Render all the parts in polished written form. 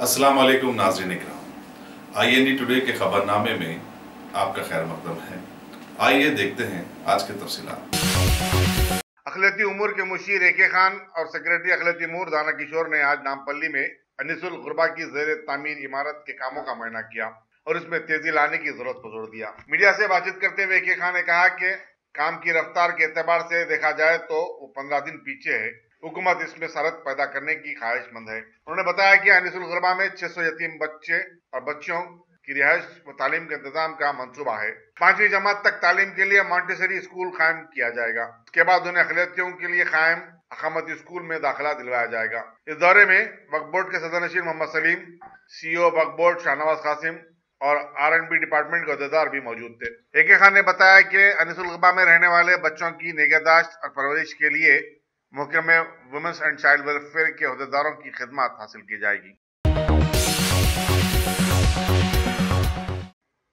अस्सलाम वालेकुम नाज़रीन इकराम, IND टुडे के खबरनामे में आपका खैर मकदम है। आइए देखते हैं आज के तफसीलात। अखिलती उमूर के मुशीर AK खान और सेक्रेटरी अखिलती उमूर दाना किशोर ने आज नामपल्ली में अनिसुल गुरबा की ज़ेर तामीर इमारत के कामों का मुआयना किया और इसमें तेजी लाने की जरूरत पर जोर दिया। मीडिया से बातचीत करते हुए AK खान ने कहा कि काम की रफ्तार के एतबार से देखा जाए तो वो 15 दिन पीछे है। हुकूमत इसमें सरहद पैदा करने की ख्वाहिशमंद है। उन्होंने बताया कि अनिसुल गुरबा में 600 यतीम बच्चे और बच्चियों की रिहाइश व तालीम के इंतजाम का मंसूबा है। 5वीं जमात तक तालीम के लिए मॉन्टेसरी स्कूल कायम किया जाएगा। इसके बाद उन्हें अखिलतियों के लिए कायम अकामती स्कूल में दाखिला दिलवाया जाएगा। इस दौरे में वक्फ बोर्ड के सदर नशीन मोहम्मद सलीम, CEO वक्फ बोर्ड शाहनवाज कासिम और R&B डिपार्टमेंट के अहदेदार भी मौजूद थे। AK खान ने बताया कि अनिसुल गुरबा में रहने वाले बच्चों की निगहदाश्त और परवरिश के लिए महकमे वुमेन्स एंड चाइल्ड वेलफेयर के अहदेदारों की खिदमत हासिल की जाएगी।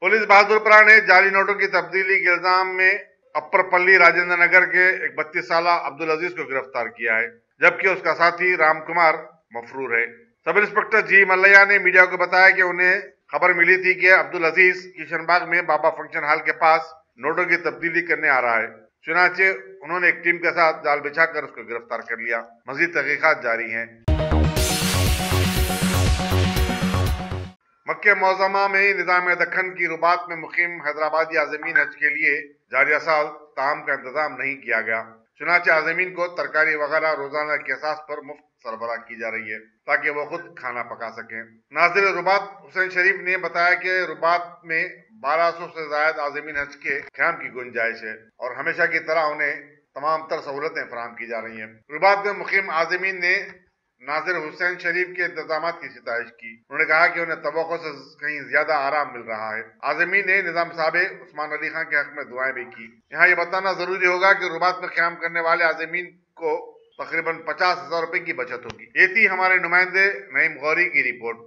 पुलिस बहादुरपुरा ने जाली नोटों की तब्दीली के इल्जाम में अप्परपल्ली राजेंद्र नगर के एक 32 साल अब्दुल अजीज को गिरफ्तार किया है, जबकि उसका साथी राम कुमार मफरूर है। सब इंस्पेक्टर जी मल्लैया ने मीडिया को बताया कि उन्हें खबर मिली थी कि अब्दुल अजीज किशनबाग में बाबा फंक्शन हॉल के पास नोटों की तब्दीली करने आ रहा है। चुनाचे उन्होंने एक टीम के साथ जाल बिछाकर उसको गिरफ्तार कर लिया। मजीद तहकीकात जारी हैं। मक्के मौज़मा में निज़ाम दक्खन की रुबात में मुकीम हैदराबादी आज़मीन हज के लिए जारिया साल ताम का इंतजाम नहीं किया गया। चुनाचे आज़मीन को तरकारी वगैरह रोजाना के असास पर मुफ्त सरबराह की जा रही है ताकि वो खुद खाना पका सकें। नाज़िर रुबात हुसैन शरीफ ने बताया कि रुबात में 1200 से ज्यादा आज़मीन हज के क़याम की गुंजाइश है और हमेशा की तरह उन्हें तमाम तर सहूलतें फराहम की जा रही हैं। रुबात में मुकीम आज़मीन ने नाज़िर हुसैन शरीफ के इंतजाम की सितारिश की। उन्होंने कहा कि उन्हें तवक्को से कहीं ज्यादा आराम मिल रहा है। आज़मीन ने निजाम साहब उस्मान अली खान के हक में दुआएं भी की। यहाँ ये बताना जरूरी होगा कि रुबात में क़याम करने वाले आज़मीन को तकरीबन 50,000 रुपए की बचत होगी। ये थी हमारे नुमाइंदे नईम गौरी की रिपोर्ट।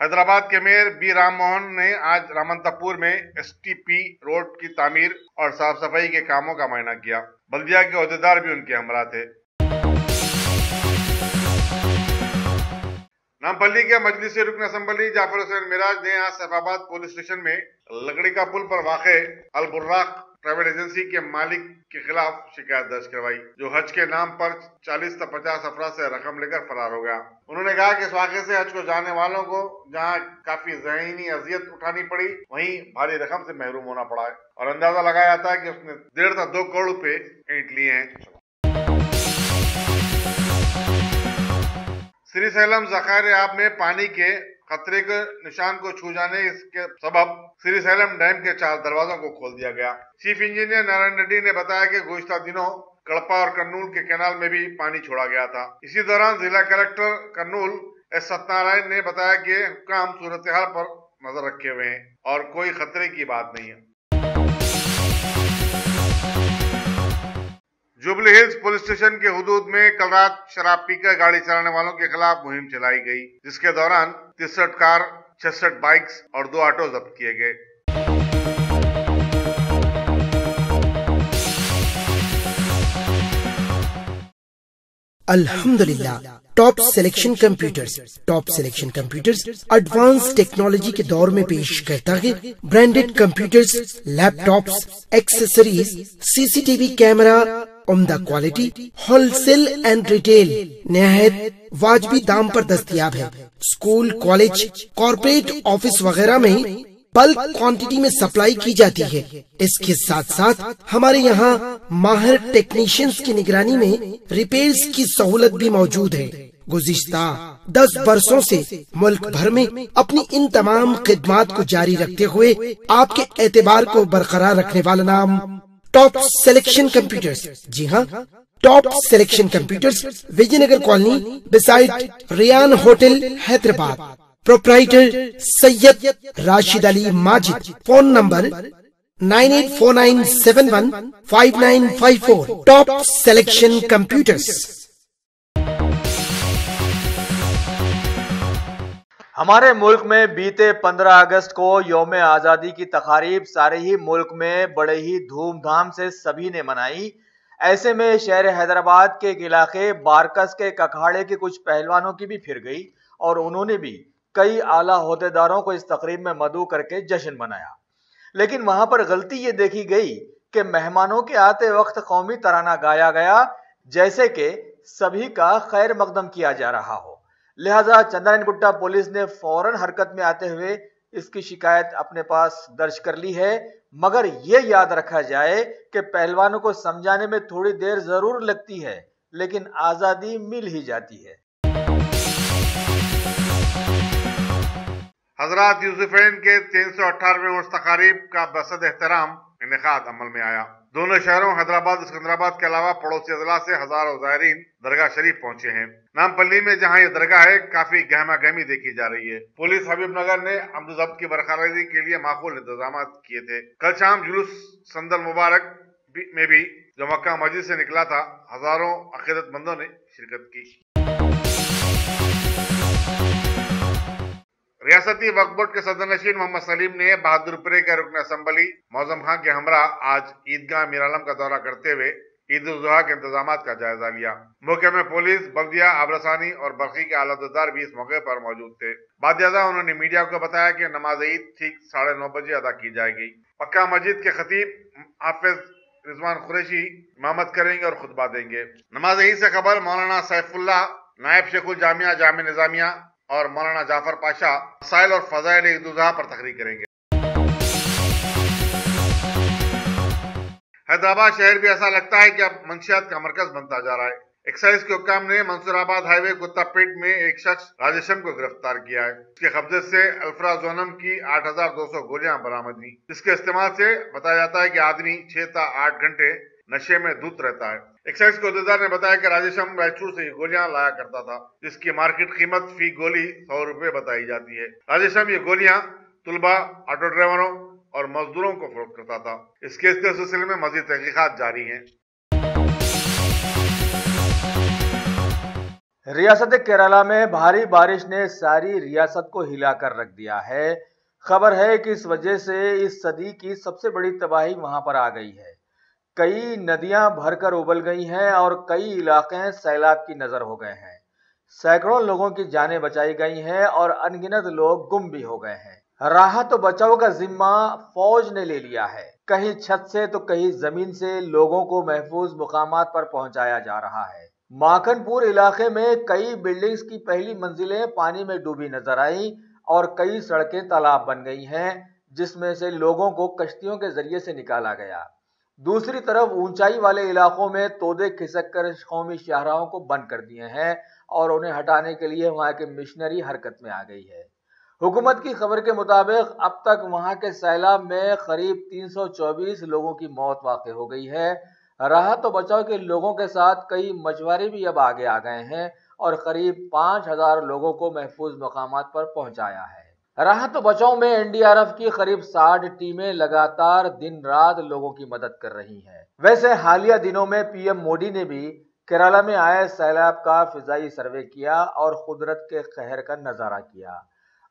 हैदराबाद के मेयर बी राम मोहन ने आज रामंतपुर में STP रोड की तामीर और साफ सफाई के कामों का मुआयना किया। बल्दिया के अहदेदार भी उनके हमरा थे। नामपल्ली के मजलिसी रुकन असम्बली जाफर हुसैन मिराज ने आज सैफाबाद पुलिस स्टेशन में लकड़ी का पुल पर वाक़े अल बुर्राक ट्रैवल एजेंसी के मालिक के खिलाफ शिकायत दर्ज करवाई, जो हज के नाम पर 40 से 50 अफराद से रकम लेकर फरार हो गया। उन्होंने कहा कि इस वाक़े से हज को जाने वालों को जहां काफी ज़हनी अजियत उठानी पड़ी, वहीं भारी रकम से महरूम होना पड़ा है और अंदाजा लगाया जाता है कि उसने 1.5 से 2 करोड़ रुपए ऐंठ लिए हैं। श्री सैलम ज़खायर आब में पानी के खतरे के निशान को छू जाने इसके सबब श्री सैलम डैम के 4 दरवाजों को खोल दिया गया। चीफ इंजीनियर नारायण रेड्डी ने बताया कि गुज़िश्ता दिनों कड़पा और कर्नूल के कैनाल में भी पानी छोड़ा गया था। इसी दौरान जिला कलेक्टर कर्नूल S सत्यनारायण ने बताया कि हुक्काम सूरत हाल पर नजर रखे हुए हैं और कोई खतरे की बात नहीं है। जुबली हिल्स पुलिस स्टेशन के हुदूद में कल रात शराब पीकर गाड़ी चलाने वालों के खिलाफ मुहिम चलाई गई, जिसके दौरान 63 कार, 66 बाइक्स और 2 ऑटो जब्त किए गए। अल्हम्दुलिल्लाह top selection computers advance technology के दौर में पेश करता है branded computers, laptops, accessories, CCTV camera, उम्दा क्वालिटी, होलसेल एंड रिटेल निहायत वाजबी दाम पर दस्तयाब है। स्कूल, कॉलेज, कॉर्पोरेट ऑफिस वगैरह में बल्क क्वांटिटी में सप्लाई की जाती है। इसके साथ साथ हमारे यहाँ माहिर टेक्नीशियंस की निगरानी में रिपेयर्स की सहूलत भी मौजूद है। गुज़िश्ता 10 बरसों से मुल्क भर में अपनी इन तमाम खिदमात को जारी रखते हुए आपके एतबार को बरकरार रखने वाला नाम टॉप सिलेक्शन कंप्यूटर्स। जी हाँ, top selection computers, Vijayanagar colony beside Riyan hotel, Hyderabad. Proprietor Syed Rashid Ali Majid. Phone number 9849715954। Top selection computers. हमारे मुल्क में बीते 15 अगस्त को यौम आज़ादी की तकारीब सारे ही मुल्क में बड़े ही धूमधाम से सभी ने मनाई। ऐसे में शहर हैदराबाद के एक इलाके बारकस के एक अखाड़े के कुछ पहलवानों की भी फिर गई और उन्होंने भी कई आला होदेदारों को इस तकरीब में मदऊ करके जश्न मनाया। लेकिन वहां पर गलती ये देखी गई कि मेहमानों के आते वक्त कौमी तराना गाया गया जैसे कि सभी का खैर मकदम किया जा रहा हो। लिहाजा चंद्रायनगुट्टा पुलिस ने फौरन हरकत में आते हुए इसकी शिकायत अपने पास दर्ज कर ली है। मगर यह याद रखा जाए कि पहलवानों को समझाने में थोड़ी देर जरूर लगती है, लेकिन आजादी मिल ही जाती है। हजरत यूसुफैन के 318वें उर्स तकारीब का बसद एहतराम इनेकाद अमल में आया। दोनों शहरों हैदराबाद और सिकंदराबाद के अलावा पड़ोसी अजला से हजारों ज़ायरीन दरगाह शरीफ पहुंचे हैं। नामपल्ली में जहां ये दरगाह है काफी गहमा गहमी देखी जा रही है। पुलिस हबीबनगर ने अमन-ओ-ज़ब्त की बरकरारी के लिए माकूल इंतजाम किए थे। कल शाम जुलूस संदल मुबारक में भी जो मक्का मस्जिद से निकला था, हजारों अकीदतमंदों ने शिरकत की। रियासती वक्फ बोर्ड के सदर नशीन मोहम्मद सलीम ने बहादुरपुरे के रुकन असम्बली मौजम खां के हमरा आज ईदगाह मीरालम का दौरा करते हुए ईद उल जुहा के इंतजाम का जायजा लिया। मौके में पुलिस, बल्दिया, आबरसानी और बरखी के आलादार भी इस मौके पर मौजूद थे। बादशाह उन्होंने मीडिया को बताया कि नमाज ईद ठीक 9:30 बजे अदा की जाएगी। मक्का मस्जिद के खतीब हाफिज रिजवान कुरैशी इमामत करेंगे और खुतबा देंगे। नमाज ईद से खबर मौलाना सैफुल्लाह, नायब शेखुल जामिया जामिया निजामिया और मौलाना जाफर पाशा मसाइल और फजाइल ईद उल जुहा पर तकरीर करेंगे। हैदराबाद शहर भी ऐसा लगता है कि अब मंशियात का मरकज बनता जा रहा है। एक्साइज के हुक्काम ने मंसूराबाद हाईवे गुत्तापेट में एक शख्स राजेशम को गिरफ्तार किया है। इसके कब्जे से अल्फ्राजोनम की 8200 गोलियां बरामद हुई, जिसके इस्तेमाल से बताया जाता है कि आदमी 6 से 8 घंटे नशे में धुत रहता है। एक्साइज के अहदेदार ने बताया कि राजेशम रायचूर से ये गोलियां लाया करता था, जिसकी मार्केट कीमत फी गोली 100 रुपए बताई जाती है। राजेशम ये गोलियां तुलबा, ऑटो ड्राइवरों और मजदूरों को फरोख्त करता था। इस केस के सिलसिले में मजीद तहकीकात जारी हैं। रियासत केरला में भारी बारिश ने सारी रियासत को हिलाकर रख दिया है। खबर है कि इस वजह से इस सदी की सबसे बड़ी तबाही वहां पर आ गई है। कई नदियां भरकर उबल गई हैं और कई इलाके सैलाब की नजर हो गए हैं। सैकड़ों लोगों की जानें बचाई गई हैं और अनगिनत लोग गुम भी हो गए हैं। राहत और बचाव का जिम्मा फौज ने ले लिया है। कहीं छत से तो कहीं जमीन से लोगों को महफूज मुकामात पर पहुंचाया जा रहा है। माखनपुर इलाके में कई बिल्डिंग्स की पहली मंजिलें पानी में डूबी नजर आई और कई सड़कें तालाब बन गई हैं, जिसमें से लोगों को कश्तियों के जरिए से निकाला गया। दूसरी तरफ ऊंचाई वाले इलाकों में तोदे खिसक कर कौमी शाहराहों को बंद कर दिए हैं और उन्हें हटाने के लिए वहां के मिशनरी हरकत में आ गई है। हुकूमत की खबर के मुताबिक अब तक वहां के सैलाब में करीब 324 लोगों की मौत वाक़ई हो गई है। राहत और बचाव के लोगों के साथ कई मछुआरे भी अब आगे आ गए हैं और करीब 5000 लोगों को महफूज मकामात पर पहुंचाया है। राहत और बचाव में एनडीआरएफ की करीब 60 टीमें लगातार दिन रात लोगों की मदद कर रही हैं। वैसे हालिया दिनों में पीएम मोदी ने भी केरला में आए सैलाब का फिजाई सर्वे किया और कुदरत के कहर का नजारा किया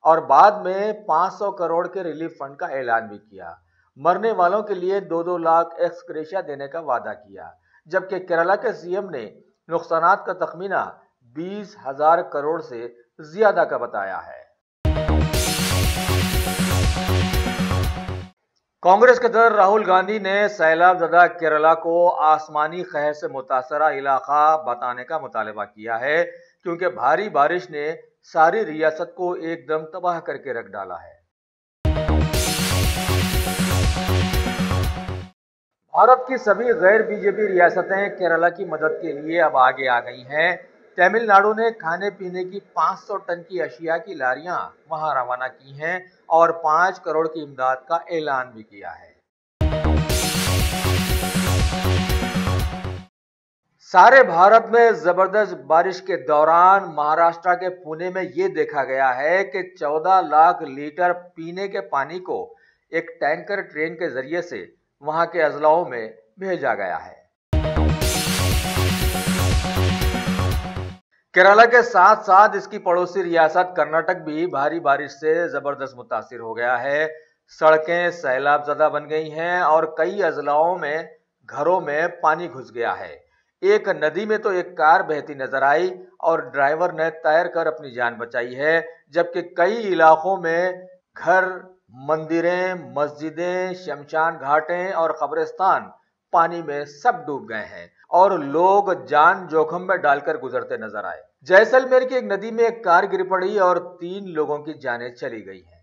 और बाद में 500 करोड़ के रिलीफ फंड का ऐलान भी किया। मरने वालों के लिए 2-2 लाख एक्स ग्रेशिया देने का वादा किया, जबकि केरला के सीएम ने नुकसानात का तखमीना 20,000 करोड़ से ज्यादा का बताया है। कांग्रेस के सदर राहुल गांधी ने सैलाब ज़दा केरला को आसमानी कहर से मुतासरा इलाका बताने का मुतालबा किया है, क्योंकि भारी बारिश ने सारी रियासत को एकदम तबाह करके रख डाला है। भारत की सभी गैर बीजेपी रियासतें केरला की मदद के लिए अब आगे आ गई हैं। तमिलनाडु ने खाने पीने की 500 टन की अशिया की लारियां वहां रवाना की हैं और 5 करोड़ की इमदाद का ऐलान भी किया है। सारे भारत में जबरदस्त बारिश के दौरान महाराष्ट्र के पुणे में यह देखा गया है कि 14 लाख लीटर पीने के पानी को एक टैंकर ट्रेन के जरिए से वहां के अजलाओं में भेजा गया है। केरला के साथ साथ इसकी पड़ोसी रियासत कर्नाटक भी भारी बारिश से जबरदस्त मुतासिर हो गया है। सड़कें सैलाब ज़दा बन गई हैं और कई अजलाओं में घरों में पानी घुस गया है। एक नदी में तो एक कार बहती नजर आई और ड्राइवर ने तैर कर अपनी जान बचाई है, जबकि कई इलाकों में घर, मंदिरें, मस्जिदें, शमशान घाटें और कब्रिस्तान पानी में सब डूब गए हैं और लोग जान जोखिम में डालकर गुजरते नजर आए। जैसलमेर की एक नदी में एक कार गिर पड़ी और 3 लोगों की जानें चली गई हैं।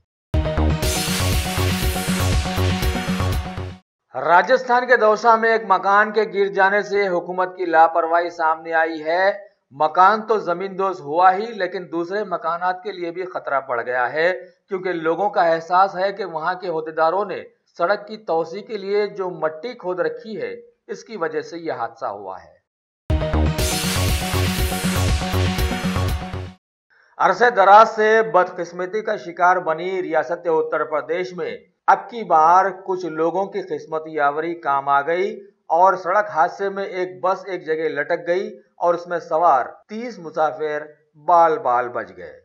राजस्थान के दौसा में एक मकान के गिर जाने से हुकूमत की लापरवाही सामने आई है। मकान तो जमींदोज हुआ ही, लेकिन दूसरे मकानात के लिए भी खतरा बढ़ गया है, क्योंकि लोगों का एहसास है कि वहां के ओहदेदारों ने सड़क की तोसी के लिए जो मट्टी खोद रखी है, इसकी वजह से यह हादसा हुआ है। अरसे दराज से बदकिस्मती का शिकार बनी रियासत उत्तर प्रदेश में अब की बार कुछ लोगों की किस्मत यावरी काम आ गई और सड़क हादसे में एक बस एक जगह लटक गई और उसमें सवार 30 मुसाफिर बाल बाल बच गए।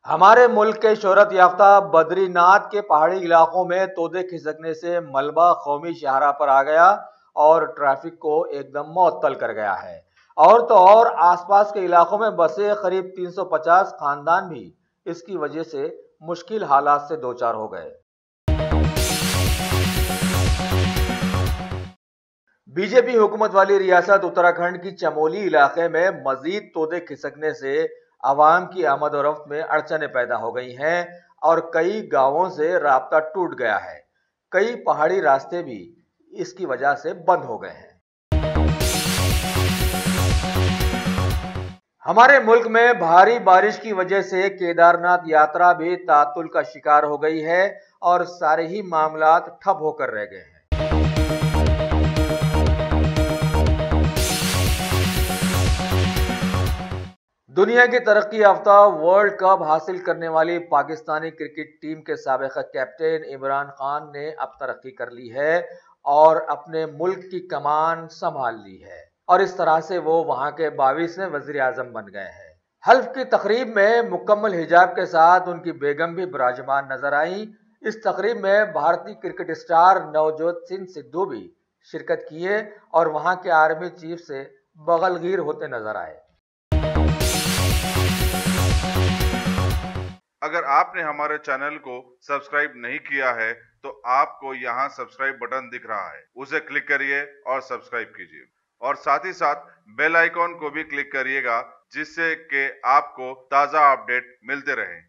हमारे मुल्क के शोहरत याफ्ता बद्रीनाथ के पहाड़ी इलाकों में तोदे खिसकने से मलबा कौमी शाहरा पर आ गया और ट्रैफिक को एकदम मुअत्तल कर गया है। और तो और आसपास के इलाकों में बसे करीब 350 खानदान भी इसकी वजह से मुश्किल हालात से दो चार हो गए। बीजेपी हुकूमत वाली रियासत उत्तराखंड की चमोली इलाके में मजीद तोदे खिसकने से आवाम की आमद और रफ्त में अड़चनें पैदा हो गई हैं और कई गांवों से राब्ता टूट गया है। कई पहाड़ी रास्ते भी इसकी वजह से बंद हो गए हैं। हमारे मुल्क में भारी बारिश की वजह से केदारनाथ यात्रा भी तातुल का शिकार हो गई है और सारे ही मामलात ठप होकर रह गए हैं। दुनिया की तरक्की याफ्ता वर्ल्ड कप हासिल करने वाली पाकिस्तानी क्रिकेट टीम के साबिक़ कैप्टन इमरान खान ने अब तरक्की कर ली है और अपने मुल्क की कमान संभाल ली है और इस तरह से वो वहां के 22वें वज़ीर आज़म बन गए हैं। हल्फ की तकरीब में मुकम्मल हिजाब के साथ उनकी बेगम भी विराजमान नजर आई। इस तकरीब में भारतीय क्रिकेट स्टार नवजोत सिंह सिद्धू भी शिरकत किए और वहां के आर्मी चीफ से बगलगीर होते नजर आए। अगर आपने हमारे चैनल को सब्सक्राइब नहीं किया है तो आपको यहाँ सब्सक्राइब बटन दिख रहा है, उसे क्लिक करिए और सब्सक्राइब कीजिए और साथ ही साथ बेल आइकॉन को भी क्लिक करिएगा, जिससे कि आपको ताज़ा अपडेट मिलते रहें।